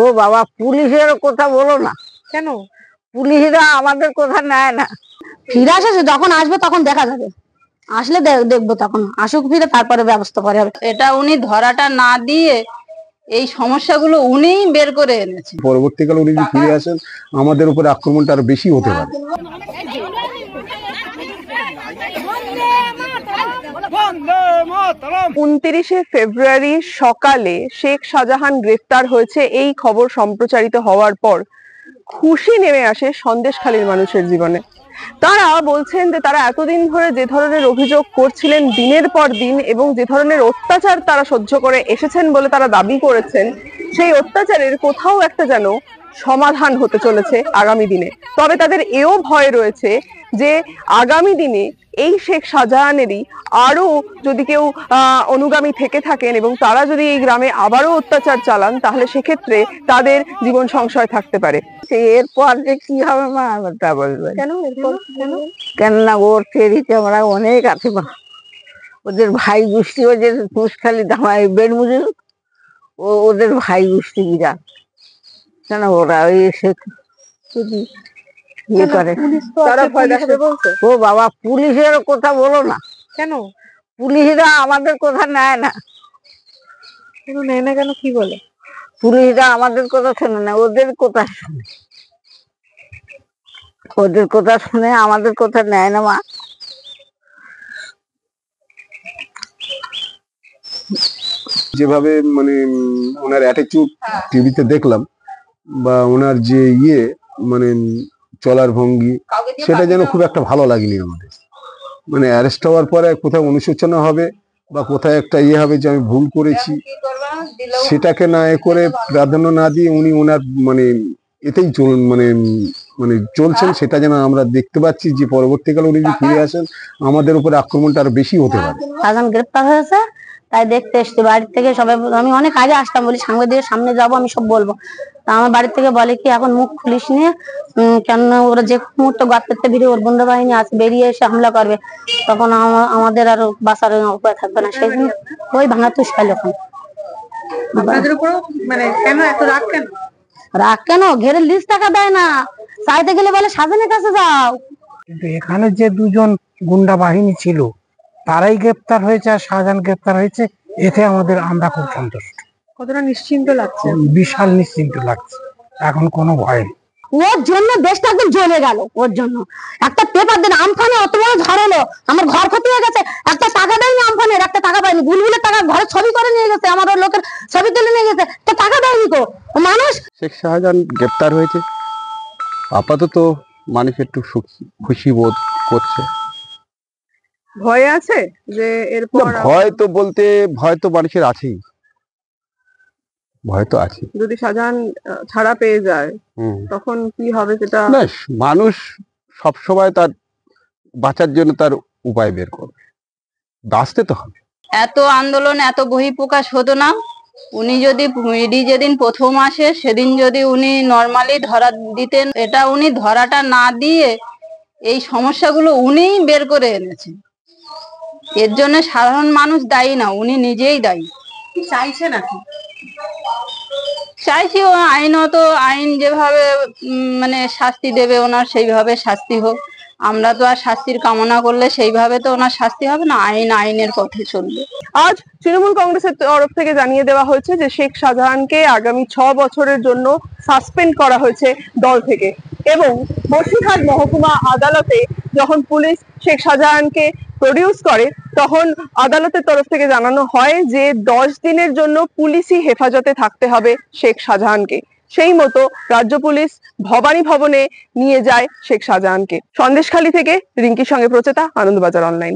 ও বাবা, পুলিশের কথা বলো না। কেন? পুলিশরা আমাদের কথা নেয় না। ফিরে আসে, যখন আসবে তখন দেখা যাবে, আসলে দেখবো, তখন আসুক ফিরে, তারপরে ব্যবস্থা করা হবে। এটা উনি ধরাটা না দিয়ে এই সমস্যাগুলো উনিই বের করে এনেছে। পরবর্তীকালে উনি যদি ফিরে আসেন, আমাদের উপরে আক্রমণটা আরো বেশি হতে পারে। 29শে ফেব্রুয়ারি সকালে শেখ শাহজাহান গ্রেফতার হয়েছে। এই খবর সম্প্রচারিত হওয়ার পর খুশি নেমে আসে সন্দেশখালীর মানুষের জীবনে। তারা বলছেন যে তারা এতদিন ধরে যে ধরনের অভিযোগ করছিলেন দিনের পর দিন, এবং যে ধরনের অত্যাচার তারা সহ্য করে এসেছেন বলে তারা দাবি করেছেন, সেই অত্যাচারের কোথাও একটা যেন সমাধান হতে চলেছে আগামী দিনে। তবে তাদের এও ভয় রয়েছে যে আগামী দিনে এই শেখ শাহজাহানেরই আরো যদি কেউ অনুগামী থেকে থাকেন এবং তারা যদি এই গ্রামে আবারও অত্যাচার চালান, তাহলে সেক্ষেত্রে তাদের জীবন সংশয় থাকতে পারে। এরপর যে কি হবে মা, তা বলবে কেন? কেন না, ওর ফেরিতে আমরা অনেক আছে মা। ওদের ভাই গোষ্ঠী, ওই যে তুষখালী ধামাই বেড মুজুর, ওদের ভাই গোষ্ঠী বিরাট। কেন ওরা ওই যদি ইয়ে করে, তারা ভয় দেখাবে বলছে। ও বাবা, পুলিশের কথা বলো না। কেন? পুলিশরা আমাদের কথা নেয় না। নেয় না কেন? কি বলে? পুলিশরা আমাদের কথা শোনে না, ওদের কথা শুনে। ওদের কথা শুনে আমাদের কথা নেয় না মা। যেভাবে মানে ওনার অ্যাটিটিউড টিভিতে দেখলাম, বা ওনার যে মানে চলার ভঙ্গি, সেটা যেন খুব একটা ভালো লাগেনি আমাদের। মানে অ্যারেস্ট হওয়ার পরে কোথাও অনুশোচনা হবে বা কোথায় একটা হবে যে আমি ভুল করেছি, সেটাকে না করে প্রাধান্য না দিয়ে উনি ওনার মানে এতেই মানে মানে চলছেন। সেটা যেন আমরা দেখতে পাচ্ছি যে পরবর্তীকালে উনি যদি ফিরে আসেন, আমাদের উপরে আক্রমণটা আরো বেশি হতে পারে। শাহজাহান গ্রেপ্তার হয়েছে, তাই দেখতে এসছি বাড়ি থেকে সবাই। আমি অনেক আগে আসতাম, বলি সাংবাদিকের সামনে যাবো, আমি সব বলবো। তা আমার বাড়ি থেকে বলে কি, এখন মুখ খুলিস নিয়ে, কেন ওরা যে মুহূর্তে গাছতে বেরিয়ে ওর বন্ধু বাহিনী আছে, বেরিয়ে এসে হামলা করবে, তখন আমাদের আর বাঁচার উপায় থাকবে না। সেই জন্য ওই ভাঙা তুষখালী ওখানে। মানে কেন এত রাগ? কেন রাগ? কেন ঘেরে লিস্ট টাকা দেয় না, চাইতে গেলে বলে শাহজাহানের কাছে যাও। কিন্তু এখানে যে দুজন গুন্ডা বাহিনী ছিল, তারাই গ্রেপ্তার হয়েছে আর শাহজাহান গ্রেপ্তার হয়েছে, এতে আমরা খুব সন্তুষ্ট। কতটা নিশ্চিন্ত লাগছে? বিশাল নিশ্চিন্ত লাগছে, এখন কোনো ভয় নেই। ওর জন্য দেশটা একদম জ্বলে গেল। ওর জন্য একটা পেপার দেন, আমফানে অত বড় ঝড় হলো, আমার ঘর ক্ষতি হয়ে গেছে, একটা টাকা দেয়নি আমফানের, একটা টাকা পাইনি। বুলবুলের টাকা ঘরে ছবি করে নিয়ে গেছে, আমার লোকের ছবি তুলে নিয়ে গেছে, তো টাকা দেয়নি তো মানুষ। শেখ শাহজাহান গ্রেপ্তার হয়েছে, আপাতত মানুষ একটু খুশি বোধ করছে। ভয় আছে যে এরপর? ভয় তো মানুষের আছেই, ভয় তো আছে। যদি শাহজাহান ছাড়া পেয়ে যায় তখন কি হবে সেটা মানুষ সবসময় তার বাঁচার জন্য তার উপায় বের করবে, বাঁচতে তো হবে। এত আন্দোলন, এত বহিঃপ্রকাশ হতো না। উনি যদি ইডি যেদিন প্রথম আসে সেদিন যদি উনি নর্মালি ধরা দিতেন, এটা উনি ধরাটা না দিয়ে এই সমস্যাগুলো উনিই বের করে এনেছেন। এর জন্য সাধারণ মানুষ দায়ী না, উনি নিজেই দায়ী। কি চাইছেন এখন? চাইছি ও আইনত, আইন যেভাবে মানে শাস্তি দেবে ওনার, সেইভাবে শাস্তি হোক। আমরা তো আর শাস্তির কামনা করলে সেইভাবে তো ওনার শাস্তি হবে না, আইনের পথে চলবে। আজ তৃণমূল কংগ্রেসের তরফ থেকে জানিয়ে দেওয়া হয়েছে যে শেখ শাহজাহানকে আগামী 6 বছরের জন্য সাসপেন্ড করা হয়েছে দল থেকে। এবং বসিরহাট মহকুমা আদালতে যখন পুলিশ শেখ শাহজাহানকে প্রডিউস করে, তখন আদালতের তরফ থেকে জানানো হয় যে 10 দিনের জন্য পুলিশি হেফাজতে থাকতে হবে শেখ শাহজাহানকে। সেই মতো রাজ্য পুলিশ ভবানী ভবনে নিয়ে যায় শেখ শাহজাহানকে। সন্দেশখালী থেকে রিঙ্কির সঙ্গে প্রচেতা, আনন্দবাজার অনলাইন।